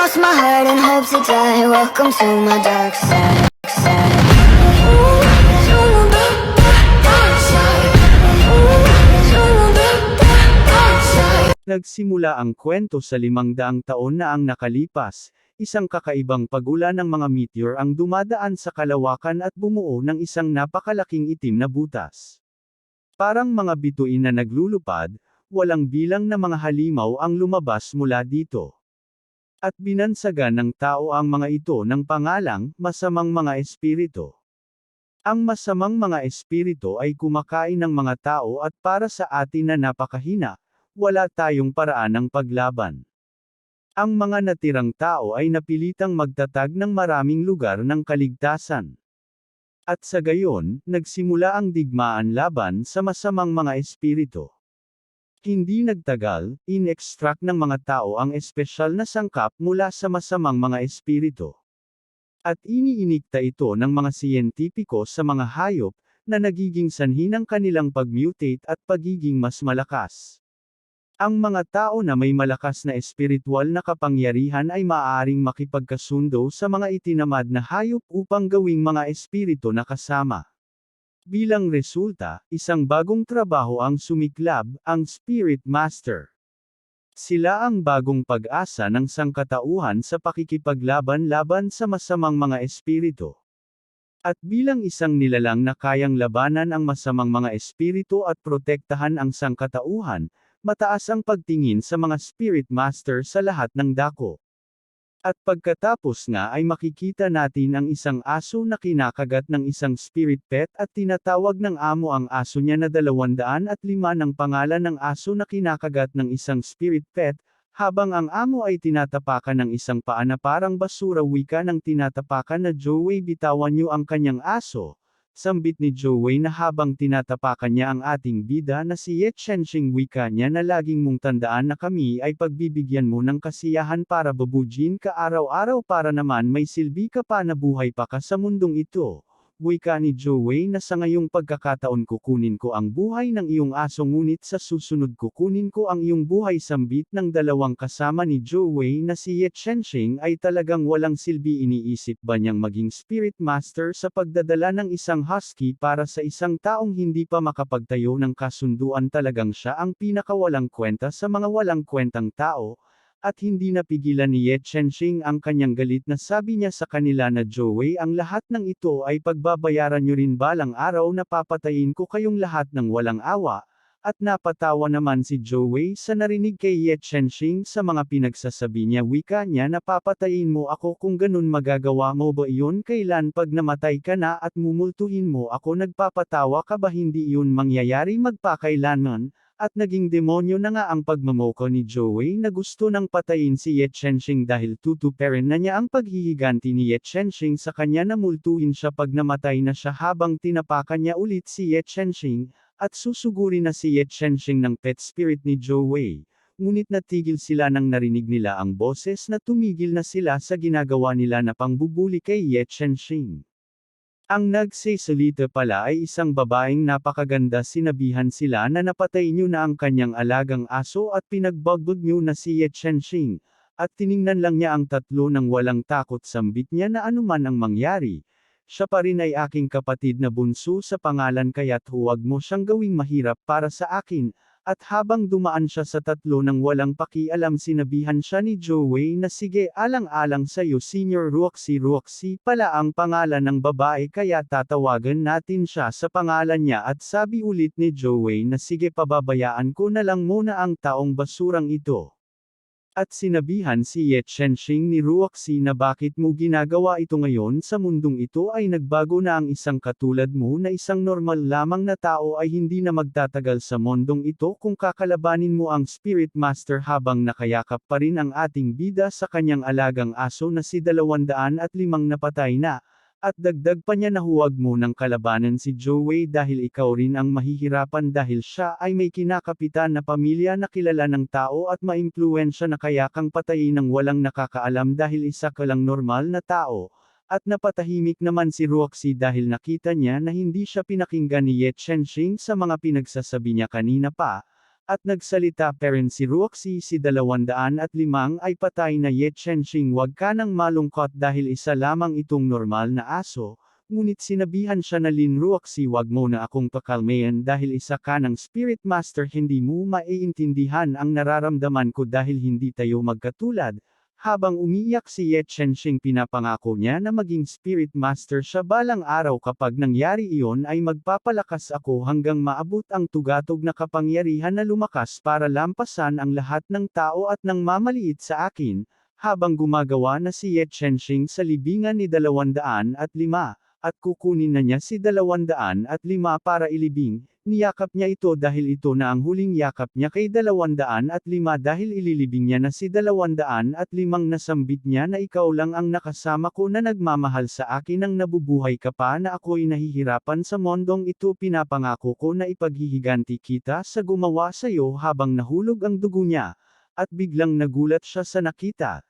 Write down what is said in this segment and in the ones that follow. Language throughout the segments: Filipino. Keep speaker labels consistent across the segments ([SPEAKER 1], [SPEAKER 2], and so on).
[SPEAKER 1] cross my heart and hope to die. Welcome to my dark side.
[SPEAKER 2] Nagsimula ang kwento sa 500 taon na ang nakalipas, isang kakaibang pagula ng mga meteor ang dumadaan sa kalawakan at bumuo ng isang napakalaking itim na butas. Parang mga bituin na naglulupad, walang bilang na mga halimaw ang lumabas mula dito. At binansagan ng tao ang mga ito ng pangalang, masamang mga espiritu. Ang masamang mga espiritu ay kumakain ng mga tao at para sa atin na napakahina, wala tayong paraan ng paglaban. Ang mga natirang tao ay napilitang magtatag ng maraming lugar ng kaligtasan. At sa gayon, nagsimula ang digmaan laban sa masamang mga espiritu. Hindi nagtagal, in-extract ng mga tao ang espesyal na sangkap mula sa masamang mga espiritu. At iniinikta ito ng mga siyentipiko sa mga hayop, na nagiging sanhi ng kanilang pag-mutate at pagiging mas malakas. Ang mga tao na may malakas na espiritual na kapangyarihan ay maaaring makipagkasundo sa mga itinamad na hayop upang gawing mga espiritu na kasama. Bilang resulta, isang bagong trabaho ang sumiklab, ang Spirit Master. Sila ang bagong pag-asa ng sangkatauhan sa pakikipaglaban-laban sa masamang mga espiritu. At bilang isang nilalang na kayang labanan ang masamang mga espiritu at protektahan ang sangkatauhan, mataas ang pagtingin sa mga Spirit Master sa lahat ng dako. At pagkatapos nga ay makikita natin ang isang aso na kinakagat ng isang spirit pet at tinatawag ng amo ang aso niya na 205 ng pangalan ng aso na kinakagat ng isang spirit pet, habang ang amo ay tinatapakan ng isang paa na parang basura wika ng tinatapakan na Joey bitawan niyo ang kanyang aso. Sambit ni Joey na habang tinatapakan niya ang ating bida na si Ye Chenxing wika niya na laging mong tandaan na kami ay pagbibigyan mo ng kasiyahan para babujin ka araw-araw para naman may silbi ka pa na buhay pa ka sa mundong ito. Wika ni Joey na sa ngayong pagkakataon kukunin ko ang buhay ng iyong aso ngunit sa susunod kukunin ko ang iyong buhay sambit ng dalawang kasama ni Joey na si Ye Chenxing ay talagang walang silbi iniisip ba niyang maging spirit master sa pagdadala ng isang husky para sa isang taong hindi pa makapagtayo ng kasunduan talagang siya ang pinakawalang kwenta sa mga walang kwentang tao. At hindi napigilan ni Ye Chenxing ang kanyang galit na sabi niya sa kanila na Joey ang lahat ng ito ay pagbabayaran niyo rin balang araw na papatayin ko kayong lahat ng walang awa, at napatawa naman si Joey sa narinig kay Ye Chenxing sa mga pinagsasabi niya wika niya na papatayin mo ako kung ganun magagawa mo ba iyon kailan pag namatay ka na at mumultuhin mo ako nagpapatawa ka ba hindi iyon mangyayari magpakailanman. At naging demonyo na nga ang pagmamoko ni Joey na gusto nang patayin si Ye Chenxing dahil tutuperin na niya ang paghihiganti ni Ye Chenxing sa kanya na multuhin siya pag namatay na siya habang tinapakan niya ulit si Ye Chenxing, at susuguri na si Ye Chenxing ng pet spirit ni Joey. Ngunit natigil sila nang narinig nila ang boses na tumigil na sila sa ginagawa nila na pangbubuli kay Ye Chenxing. Ang nagsasalita pala ay isang babaeng napakaganda sinabihan sila na napatay niyo na ang kanyang alagang aso at pinagbagbag niyo na si Ye Chenxing, at tiningnan lang niya ang tatlo ng walang takot sambit niya na anuman ang mangyari. Siya pa rin ay aking kapatid na bunso sa pangalan kaya't huwag mo siyang gawing mahirap para sa akin. At habang dumaan siya sa tatlo ng walang pakialam sinabihan siya ni Joey na sige alang-alang sa'yo Senior Roxy pala ang pangalan ng babae kaya tatawagan natin siya sa pangalan niya at sabi ulit ni Joey na sige pababayaan ko na lang muna ang taong basurang ito. At sinabihan si Ye Chenxing ni Roxy na bakit mo ginagawa ito ngayon sa mundong ito ay nagbago na ang isang katulad mo na isang normal lamang na tao ay hindi na magtatagal sa mundong ito kung kakalabanin mo ang Spirit Master habang nakayakap pa rin ang ating bida sa kanyang alagang aso na si 205 napatay na. At dagdag pa niya na huwag mo nang kalabanan si Joey dahil ikaw rin ang mahihirapan dahil siya ay may kinakapitan na pamilya na kilala ng tao at maimpluwensya na kaya kang patayin ng walang nakakaalam dahil isa ka lang normal na tao. At napatahimik naman si Roxy dahil nakita niya na hindi siya pinakinggan ni Ye Chenxing sa mga pinagsasabi niya kanina pa. At nagsalita pa rin si Roxy si 205 ay patay na Ye Chenxing, wag ka nang malungkot dahil isa lamang itong normal na aso, ngunit sinabihan siya na Lin Roxy, wag mo na akong pakalmayan dahil isa ka ng spirit master, hindi mo maiintindihan ang nararamdaman ko dahil hindi tayo magkatulad. Habang umiiyak si Ye Chenxing, pinapangako niya na maging spirit master siya balang araw. Kapag nangyari iyon ay magpapalakas ako hanggang maabot ang tugatog na kapangyarihan na lumakas para lampasan ang lahat ng tao at nang mamaliit sa akin. Habang gumagawa na si Ye Chenxing sa libingan ni 205, at kukunin na niya si 205 para ilibing, niyakap niya ito dahil ito na ang huling yakap niya kay 205 dahil ililibing niya na si 205. Nasambit niya na ikaw lang ang nakasama ko na nagmamahal sa akin, nang nabubuhay ka pa na ako'y nahihirapan sa mondong ito, pinapangako ko na ipaghihiganti kita sa gumawa sa'yo. Habang nahulog ang dugo niya, at biglang nagulat siya sa nakita.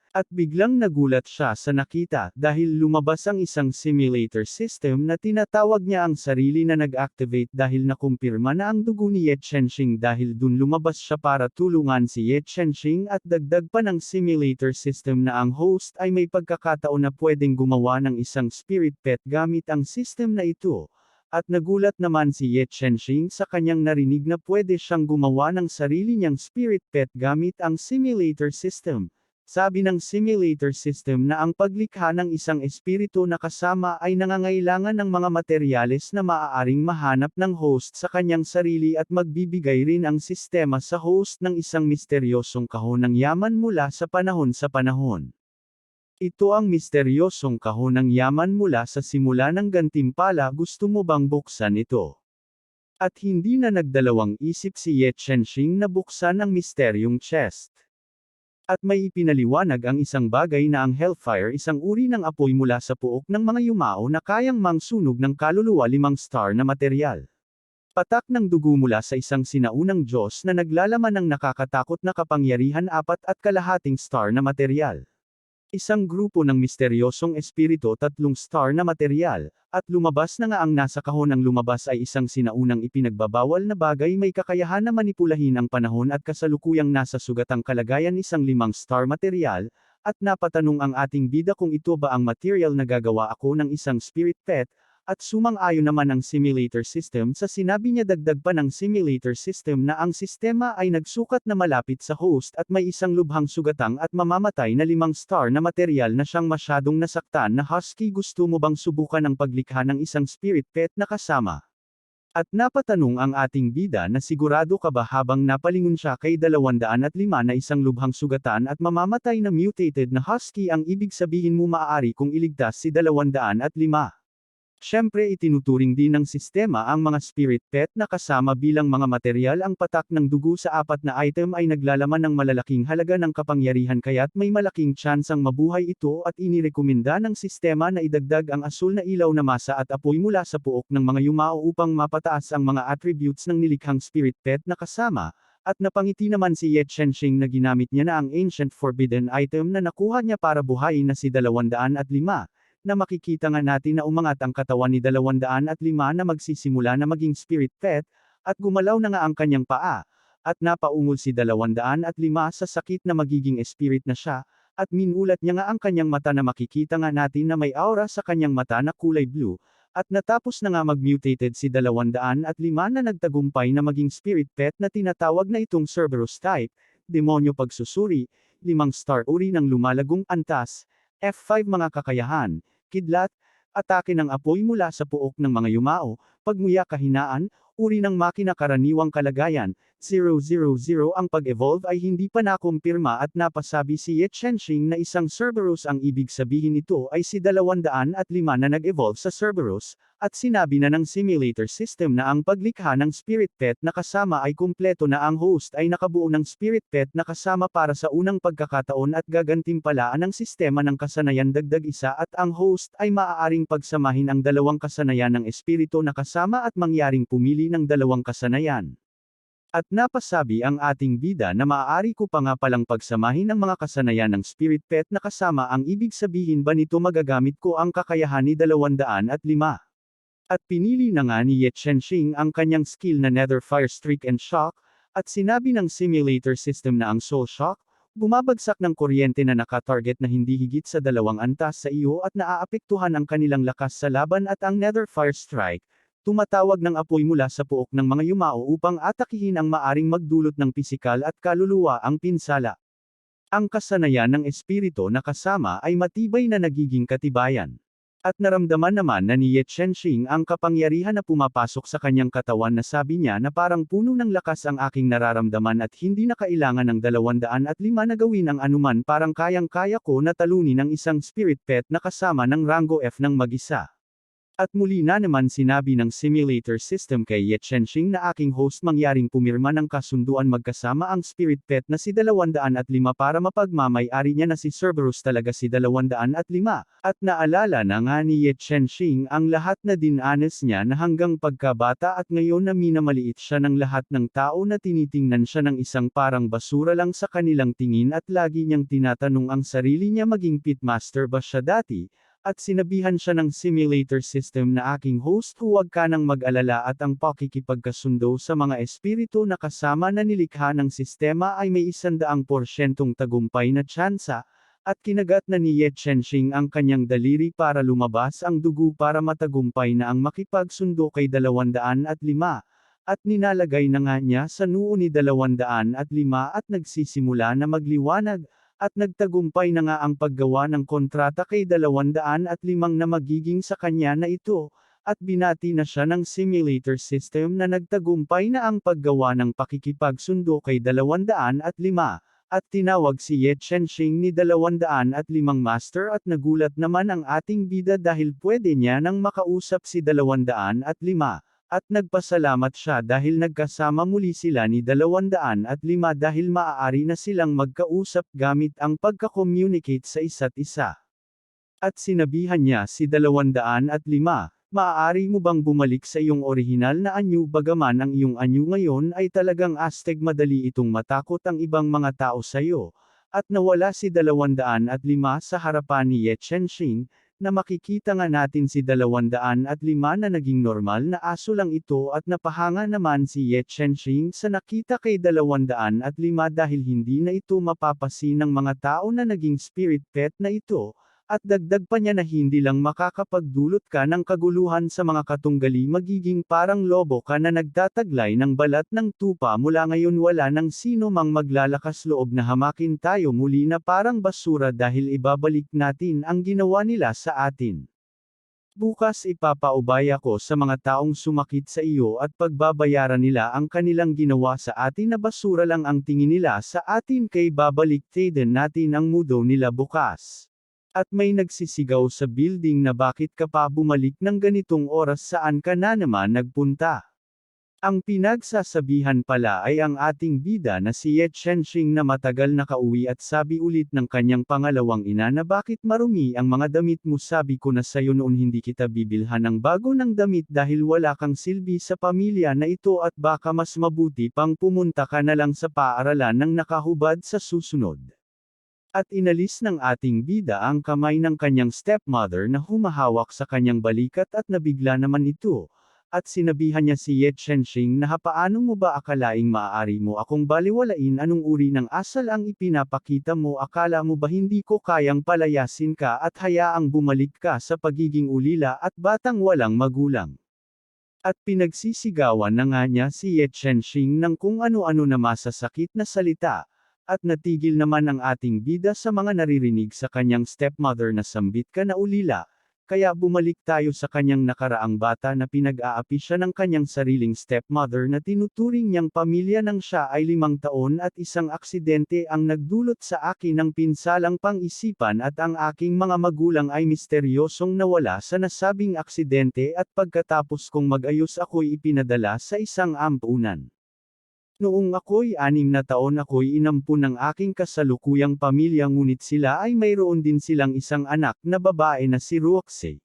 [SPEAKER 2] Dahil lumabas ang isang simulator system na tinatawag niya ang sarili na nag-activate dahil nakumpirma na ang dugo ni Ye Chenxing, dahil dun lumabas siya para tulungan si Ye Chenxing, at dagdag pa ng simulator system na ang host ay may pagkakataon na pwedeng gumawa ng isang spirit pet gamit ang system na ito. At nagulat naman si Ye Chenxing sa kanyang narinig na pwede siyang gumawa ng sarili niyang spirit pet gamit ang simulator system. Sabi ng simulator system na ang paglikha ng isang espiritu na kasama ay nangangailangan ng mga materyales na maaaring mahanap ng host sa kanyang sarili, at magbibigay rin ang sistema sa host ng isang misteryosong kahon ng yaman mula sa panahon sa panahon. Ito ang misteryosong kahon ng yaman mula sa simula ng gantimpala. Gusto mo bang buksan ito? At hindi na nagdalawang isip si Ye Chenxing na buksan ang misteryong chest. At may ipinaliwanag ang isang bagay na ang Hellfire, isang uri ng apoy mula sa puok ng mga yumao na kayang mangsunog ng kaluluwa, 5 star na materyal. Patak ng dugo mula sa isang sinaunang Diyos na naglalaman ng nakakatakot na kapangyarihan, 4.5 star na materyal. Isang grupo ng misteryosong espiritu, 3 star na materyal, at lumabas na nga ang nasa kahon. Ang lumabas ay isang sinaunang ipinagbabawal na bagay, may kakayahan na manipulahin ang panahon at kasalukuyang nasa sugatang kalagayan, isang 5 star materyal, at napatanong ang ating bida kung ito ba ang material na gagawa ako ng isang spirit pet, at sumang-ayon naman ang simulator system sa sinabi niya. Dagdag pa ng simulator system na ang sistema ay nagsukat na malapit sa host at may isang lubhang sugatang at mamamatay na 5 star na materyal na siyang masyadong nasaktan na husky. Gusto mo bang subukan ang paglikha ng isang spirit pet na kasama? At napatanong ang ating bida na sigurado ka ba, habang napalingon siya kay 205 na isang lubhang sugatan at mamamatay na mutated na husky. Ang ibig sabihin mo maaari kong iligtas si 205. Siyempre itinuturing din ng sistema ang mga spirit pet na kasama bilang mga materyal. Ang patak ng dugo sa 4 na item ay naglalaman ng malalaking halaga ng kapangyarihan, kaya't may malaking tsansang mabuhay ito, at inirekomenda ng sistema na idagdag ang asul na ilaw na masa at apoy mula sa puok ng mga yumao upang mapataas ang mga attributes ng nilikhang spirit pet na kasama. At napangiti naman si Ye Chenxing na ginamit niya na ang ancient forbidden item na nakuha niya para buhayin na si 205. Na makikita nga natin na umangat ang katawan ni 205 na magsisimula na maging spirit pet, at gumalaw na nga ang kanyang paa, at napaungol si 205 sa sakit na magiging spirit na siya, at minulat niya nga ang kanyang mata na makikita nga natin na may aura sa kanyang mata na kulay blue, at natapos na nga magmutated si 205 na nagtagumpay na maging spirit pet na tinatawag na itong Cerberus type, demonyo pagsusuri, 5 star uri ng lumalagong antas, F5 mga kakayahan, kidlat, atake ng apoy mula sa puok ng mga yumao, pagmuya kahinaan, uri ng makina karaniwang kalagayan, 000. Ang pag-evolve ay hindi pa nakumpirma at napasabi si Ye Chenxing na isang Cerberus. Ang ibig sabihin nito ay si 205 na nag-evolve sa Cerberus, at sinabi na ng simulator system na ang paglikha ng spirit pet na kasama ay kumpleto na. Ang host ay nakabuo ng spirit pet na kasama para sa unang pagkakataon at gagantimpalaan ng sistema ng kasanayan dagdag isa, at ang host ay maaaring pagsamahin ang dalawang kasanayan ng espiritu na kasama at mangyaring pumili ng dalawang kasanayan. At napasabi ang ating bida na maaari ko pa nga palang pagsamahin ang mga kasanayan ng spirit pet na kasama. Ang ibig sabihin ba nito magagamit ko ang kakayahan ni 205? At pinili na nga ni Ye Chenxing ang kanyang skill na Nether Fire Streak and Shock, At sinabi ng simulator system na ang soul shock, bumabagsak ng kuryente na nakatarget na hindi higit sa 2 antas sa iyo at naaapektuhan ang kanilang lakas sa laban at ang Nether Fire Strike, tumatawag ng apoy mula sa puok ng mga yumao upang atakihin ang maaring magdulot ng pisikal at kaluluwa ang pinsala. Ang kasanayan ng espiritu na kasama ay matibay na nagiging katibayan. At naramdaman naman na ni Ye Chenxing ang kapangyarihan na pumapasok sa kanyang katawan na sabi niya na parang puno ng lakas ang aking nararamdaman at hindi na kailangan ng 205 na gawin ang anuman, parang kayang-kaya ko na talunin ang isang spirit pet na kasama ng rango F ng mag-isa. At muli na naman sinabi ng simulator system kay Ye Chenxing na aking host mangyaring pumirma ng kasunduan magkasama ang spirit pet na si 205 para mapagmamay-ari niya na si Cerberus talaga si 205. At naalala na nga ni Ye Chenxing ang lahat na dinanas niya na hanggang pagkabata at ngayon na minamaliit siya ng lahat ng tao na tinitingnan siya ng isang parang basura lang sa kanilang tingin at lagi niyang tinatanong ang sarili niya maging pitmaster ba siya dati. At sinabihan siya ng simulator system na aking host huwag ka nang mag-alala at ang pakikipagkasundo sa mga espiritu na kasama na nilikha ng sistema ay may 100% tagumpay na tsansa, at kinagat na ni Ye Chenxing ang kanyang daliri para lumabas ang dugo para matagumpay na ang makipagsundo kay 205, at ninalagay na nga niya sa noo ni 205 at nagsisimula na magliwanag. At nagtagumpay na nga ang paggawa ng kontrata kay 205 na magiging sa kanya na ito, at binati na siya ng simulator system na nagtagumpay na ang paggawa ng pakikipagsundo kay 205, at tinawag si Ye Chenxing ni 205 master at nagulat naman ang ating bida dahil pwede niya nang makausap si 205. At nagpasalamat siya dahil nagkasama muli sila ni 205 dahil maaari na silang magkausap gamit ang pagka-communicate sa isa't isa. At sinabihan niya si 205, maaari mo bang bumalik sa iyong orihinal na anyo bagaman ang iyong anyo ngayon ay talagang Aztec, madali itong matakot ang ibang mga tao sa iyo. At nawala si 205 sa harapan ni Ye Chenxing, na makikita nga natin si 205 na naging normal na aso lang ito at napahanga naman si Ye Chenxing sa nakita kay 205 dahil hindi na ito mapapasin ng mga tao na naging spirit pet na ito. At dagdag pa niya na hindi lang makakapagdulot ka ng kaguluhan sa mga katunggali, magiging parang lobo ka na nagtataglay ng balat ng tupa. Mula ngayon wala nang sino mang maglalakas loob na hamakin tayo muli na parang basura dahil ibabalik natin ang ginawa nila sa atin. Bukas ipapaubaya ko sa mga taong sumakit sa iyo at pagbabayaran nila ang kanilang ginawa sa atin na basura lang ang tingin nila sa atin, kay babalik din natin ang mundo nila bukas. At may nagsisigaw sa building na bakit ka pa bumalik ng ganitong oras, saan ka na naman nagpunta? Ang pinagsasabihan pala ay ang ating bida na si Ye Chenxing na matagal nakauwi at sabi ulit ng kanyang pangalawang ina na bakit marumi ang mga damit mo, sabi ko na sayo noon hindi kita bibilhan ng bago ng damit dahil wala kang silbi sa pamilya na ito at baka mas mabuti pang pumunta ka na lang sa paaralan ng nakahubad sa susunod. At inalis ng ating bida ang kamay ng kanyang stepmother na humahawak sa kanyang balikat at nabigla naman ito. At sinabihan niya si Ye Chenxing na paano mo ba akalaing maaari mo akong baliwalain, anong uri ng asal ang ipinapakita mo, akala mo ba hindi ko kayang palayasin ka at hayaang bumalik ka sa pagiging ulila at batang walang magulang. At pinagsisigawan na nga niya si Ye Chenxing ng kung ano-ano na masasakit na salita. At natigil naman ang ating bida sa mga naririnig sa kanyang stepmother na sambit ka na ulila, kaya bumalik tayo sa kanyang nakaraang bata na pinag-aapi siya ng kanyang sariling stepmother na tinuturing niyang pamilya nang siya ay 5 taon at isang aksidente ang nagdulot sa akin ng pinsalang pang-isipan at ang aking mga magulang ay misteryosong nawala sa nasabing aksidente at pagkatapos kong mag-ayos ako'y ipinadala sa isang ampunan. Noong ako'y 6 na taon ako'y inampun ng aking kasalukuyang pamilya, ngunit sila ay mayroon din silang isang anak na babae na si Ruoxie.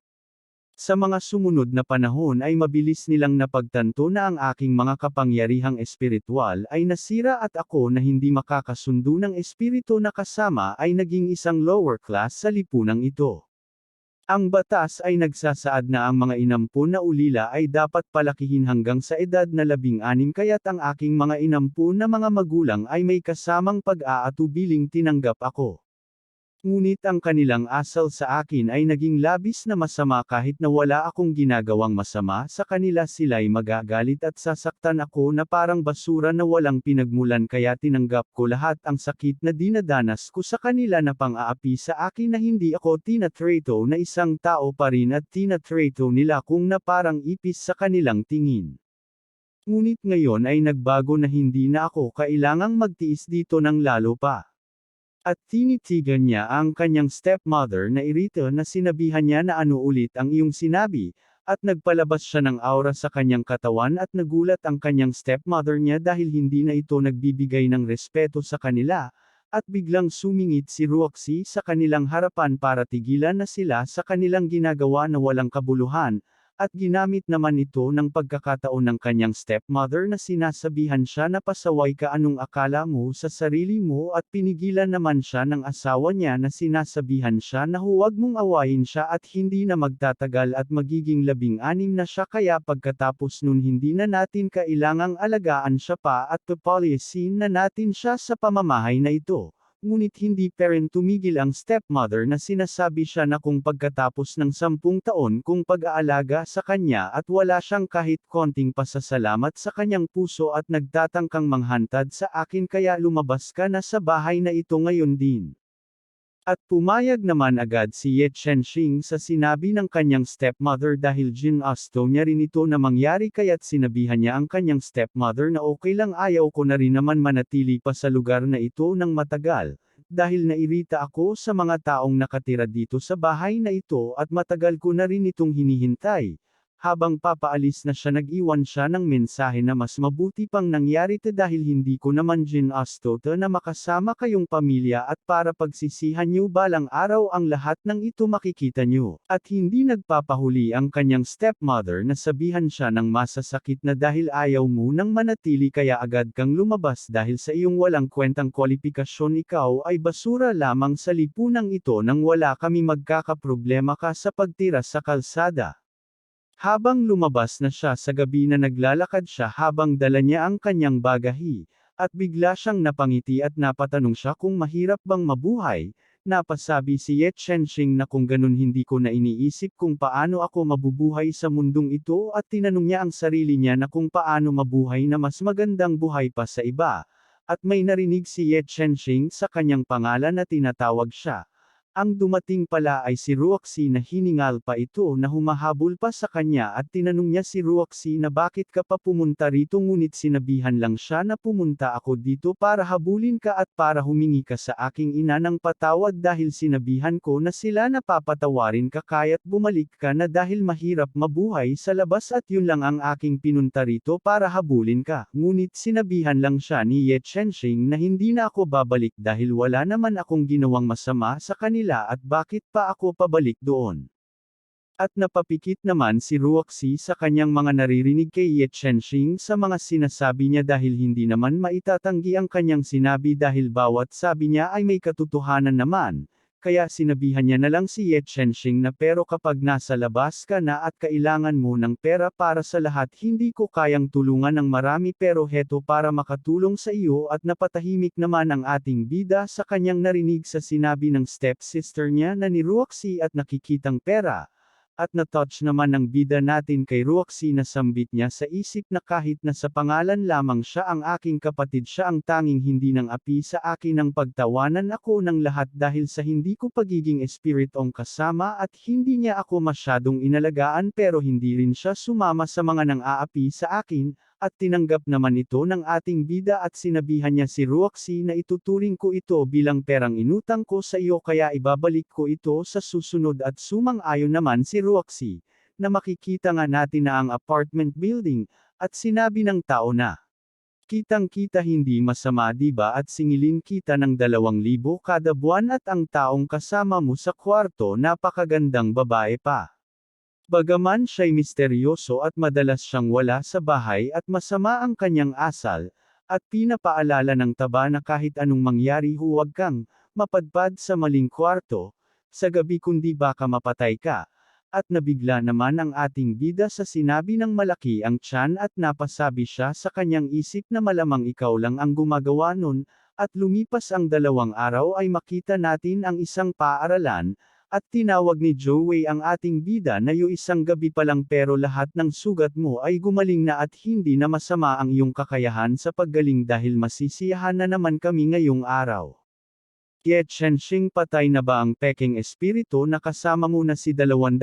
[SPEAKER 2] Sa mga sumunod na panahon ay mabilis nilang napagtanto na ang aking mga kapangyarihang espiritual ay nasira at ako na hindi makakasundo ng espiritu na kasama ay naging isang lower class sa lipunang ito. Ang batas ay nagsasaad na ang mga inampun na ulila ay dapat palakihin hanggang sa edad na 16 kaya't ang aking mga inampun na mga magulang ay may kasamang pag-aatubiling tinanggap ako. Ngunit ang kanilang asal sa akin ay naging labis na masama kahit na wala akong ginagawang masama sa kanila sila'y magagalit at sasaktan ako na parang basura na walang pinagmulan kaya tinanggap ko lahat ang sakit na dinadanas ko sa kanila na pang-aapi sa akin na hindi ako tinatrato na isang tao pa rin at tinatrato nila kung na parang ipis sa kanilang tingin. Ngunit ngayon ay nagbago na hindi na ako kailangang magtiis dito ng lalo pa. At tinitigan niya ang kanyang stepmother na irita na sinabihan niya na ano ulit ang iyong sinabi, at nagpalabas siya ng aura sa kanyang katawan at nagulat ang kanyang stepmother niya dahil hindi na ito nagbibigay ng respeto sa kanila, at biglang sumingit si Roxy sa kanilang harapan para tigilan na sila sa kanilang ginagawa na walang kabuluhan, at ginamit naman ito ng pagkakataon ng kanyang stepmother na sinasabihan siya na pasaway ka anong akala mo sa sarili mo at pinigilan naman siya ng asawa niya na sinasabihan siya na huwag mong awayin siya at hindi na magtatagal at magiging 16 na siya kaya pagkatapos nun hindi na natin kailangang alagaan siya pa at papalyasin na natin siya sa pamamahay na ito. Ngunit hindi pa rin tumigil ang stepmother na sinasabi siya na kung pagkatapos ng 10 taon kung pag-aalaga sa kanya at wala siyang kahit konting pasasalamat sa kanyang puso at nagtatangkang manghantad sa akin kaya lumabas ka na sa bahay na ito ngayon din. At pumayag naman agad si Ye Chenxing sa sinabi ng kanyang stepmother dahil ginasto niya rin ito na mangyari kaya't sinabihan niya ang kanyang stepmother na okay lang ayaw ko na rin naman manatili pa sa lugar na ito ng matagal, dahil nairita ako sa mga taong nakatira dito sa bahay na ito at matagal ko na rin itong hinihintay. Habang papaalis na siya nag-iwan siya ng mensahe na mas mabuti pang nangyari dahil hindi ko naman ginasto na makasama kayong pamilya at para pagsisihan niyo balang araw ang lahat ng ito makikita niyo. At hindi nagpapahuli ang kanyang stepmother na sabihan siya ng masasakit na dahil ayaw mo nang manatili kaya agad kang lumabas dahil sa iyong walang kwentang kwalifikasyon ikaw ay basura lamang sa lipunang ito nang wala kami magkakaproblema ka sa pagtira sa kalsada. Habang lumabas na siya sa gabi na naglalakad siya habang dala niya ang kanyang bagahe, at bigla siyang napangiti at napatanong siya kung mahirap bang mabuhay, napasabi si Ye Chenxing na kung ganun hindi ko na iniisip kung paano ako mabubuhay sa mundong ito at tinanong niya ang sarili niya na kung paano mabuhay na mas magandang buhay pa sa iba, at may narinig si Ye Chenxing sa kanyang pangalan na tinatawag siya. Ang dumating pala ay si Roxy na hiningal pa ito na humahabol pa sa kanya at tinanong niya si Roxy na bakit ka pa pumunta rito ngunit sinabihan lang siya na pumunta ako dito para habulin ka at para humingi ka sa aking ina ng patawad dahil sinabihan ko na sila na papatawarin ka kaya't bumalik ka na dahil mahirap mabuhay sa labas at yun lang ang aking pinunta rito para habulin ka. Ngunit sinabihan lang siya ni Ye Chenxing na hindi na ako babalik dahil wala naman akong ginawang masama sa kanila at bakit pa ako pabalik doon. At napapikit naman si Roxy sa kanyang mga naririnig kay Ye Chenxing sa mga sinasabi niya dahil hindi naman maitatanggi ang kanyang sinabi dahil bawat sabi niya ay may katotohanan naman, kaya sinabihan niya na lang si Ye Chenxing na pero kapag nasa labas ka na at kailangan mo ng pera para sa lahat hindi ko kayang tulungan ng marami pero heto para makatulong sa iyo at napatahimik naman ang ating bida sa kanyang narinig sa sinabi ng stepsister niya na ni Roxy at nakikitang pera. At na-touch naman ng bida natin kay Roxy na sambit niya sa isip na kahit na sa pangalan lamang siya ang aking kapatid siya ang tanging hindi ng api sa akin ang pagtawanan ako ng lahat dahil sa hindi ko pagiging espiritong kasama at hindi niya ako masyadong inalagaan pero hindi rin siya sumama sa mga nang-aapi sa akin, at tinanggap naman ito ng ating bida at sinabihan niya si Roxy na ituturing ko ito bilang perang inutang ko sa iyo kaya ibabalik ko ito sa susunod at sumang-ayon naman si Roxy, na makikita nga natin na ang apartment building, at sinabi ng tao na kitang-kita hindi masama diba at singilin kita ng 2,000 kada buwan at ang taong kasama mo sa kwarto napakagandang babae pa. Bagaman siya'y misteryoso at madalas siyang wala sa bahay at masama ang kanyang asal, at pinapaalala ng taba na kahit anong mangyari huwag kang mapadpad sa maling kwarto, sa gabi kundi baka mapatay ka. At nabigla naman ang ating bida sa sinabi ng malaki ang tiyan at napasabi siya sa kanyang isip na malamang ikaw lang ang gumagawa nun, at lumipas ang 2 araw ay makita natin ang isang paaralan, at tinawag ni Joey ang ating bida na isang gabi pa lang pero lahat ng sugat mo ay gumaling na at hindi na masama ang iyong kakayahan sa paggaling dahil masisiyahan na naman kami ngayong araw. Ye Chenxing, patay na ba ang peking espiritu na kasama mo na si 205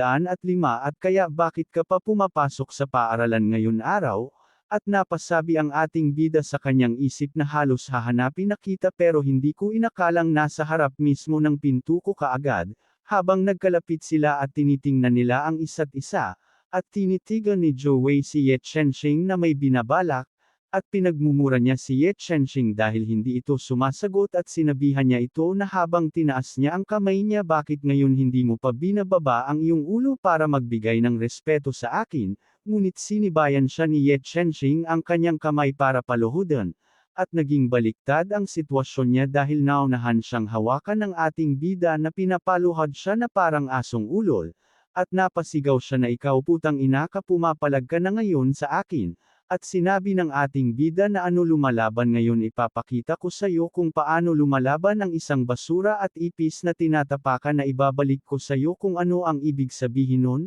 [SPEAKER 2] at kaya bakit ka pa pumapasok sa paaralan ngayon araw? At napasabi ang ating bida sa kanyang isip na halos hahanapin na kita pero hindi ko inakalang nasa harap mismo ng pinto ko kaagad. Habang nagkalapit sila at tinitingnan nila ang isa't isa, at tinitigan ni Joey si Ye Chenxing na may binabalak, at pinagmumura niya si Ye Chenxing dahil hindi ito sumasagot at sinabihan niya ito na habang tinaas niya ang kamay niya, bakit ngayon hindi mo pa binababa ang iyong ulo para magbigay ng respeto sa akin, ngunit sinibayan siya ni Ye Chenxing ang kanyang kamay para paluhudan. At naging baliktad ang sitwasyon niya dahil naunahan siyang hawakan ng ating bida na pinapaluhad siya na parang asong ulol, at napasigaw siya na ikaw putang ina ka, pumapalag ka na ngayon sa akin, at sinabi ng ating bida na ano lumalaban ngayon, ipapakita ko sa iyo kung paano lumalaban ang isang basura at ipis na tinatapakan na ibabalik ko sa iyo kung ano ang ibig sabihin nun,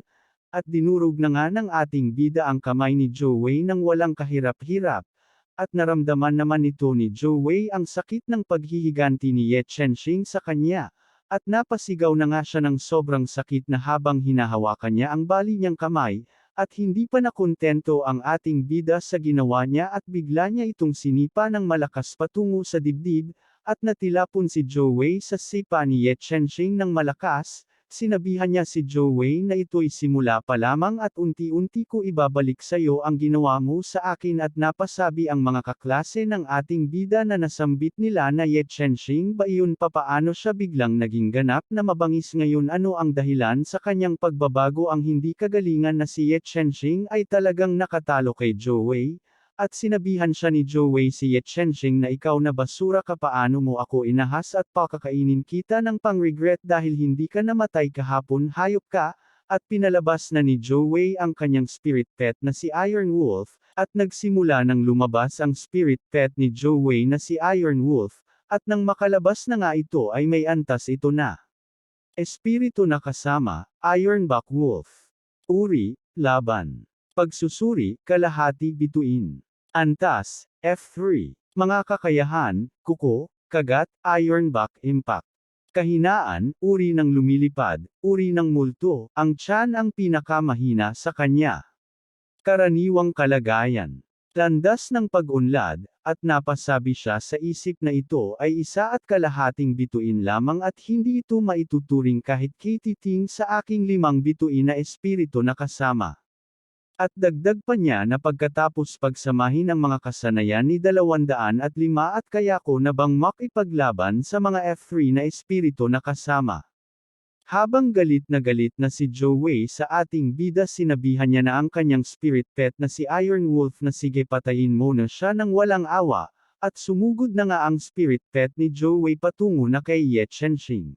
[SPEAKER 2] at dinurog na nga ng ating bida ang kamay ni Joey nang walang kahirap-hirap. At naramdaman naman nito ni Joey ang sakit ng paghihiganti ni Ye Chenxing sa kanya, at napasigaw na nga siya ng sobrang sakit na habang hinahawakan niya ang bali niyang kamay, at hindi pa nakontento ang ating bida sa ginawa niya at bigla niya itong sinipa ng malakas patungo sa dibdib, at natilapon si Joey sa sipa ni Ye Chenxing ng malakas. Sinabihan niya si Joey na ito'y simula pa lamang at unti-unti ko ibabalik sa iyo ang ginawa mo sa akin, at napasabi ang mga kaklase ng ating bida na nasambit nila na Ye Chenxing ba iyon, papaano siya biglang naging ganap na mabangis ngayon, ano ang dahilan sa kanyang pagbabago, ang hindi kagalingan na si Ye Chenxing ay talagang nakatalo kay Joey. At sinabihan siya ni Joey si Ye Chenxing na ikaw na basura ka, paano mo ako inahas at pakakainin kita ng pang-regret dahil hindi ka namatay kahapon, hayop ka, at pinalabas na ni Joey ang kanyang spirit pet na si Iron Wolf, at nagsimula nang lumabas ang spirit pet ni Joey na si Iron Wolf, at nang makalabas na nga ito ay may antas ito na espiritu na kasama, Ironback Wolf. Uri, laban. Pagsusuri, kalahati bituin. Antas, F3. Mga kakayahan, kuko, kagat, Ironback impact. Kahinaan, uri ng lumilipad, uri ng multo, ang tiyan ang pinakamahina sa kanya. Karaniwang kalagayan. Landas ng pag-unlad, at napasabi siya sa isip na ito ay 1.5 bituin lamang at hindi ito maituturing kahit kititing sa aking 5 bituin na espiritu na kasama. At dagdag pa niya na pagkatapos pagsamahin ang mga kasanayan ni 205 at kaya ko na bang makipaglaban sa mga F3 na espiritu na kasama. Habang galit na si Joey sa ating bida, sinabihan niya na ang kanyang spirit pet na si Iron Wolf na sige patayin mo na siya ng walang awa, at sumugod na nga ang spirit pet ni Joey patungo na kay Ye Chenxing.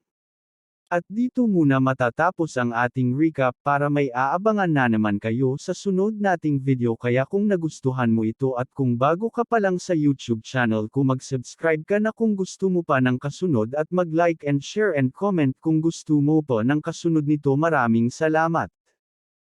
[SPEAKER 2] At dito muna matatapos ang ating recap para may aabangan na naman kayo sa sunod nating video, kaya kung nagustuhan mo ito at kung bago ka pa lang sa YouTube channel ko, mag-subscribe ka na kung gusto mo pa ng kasunod at mag-like and share and comment kung gusto mo pa ng kasunod nito. Maraming salamat.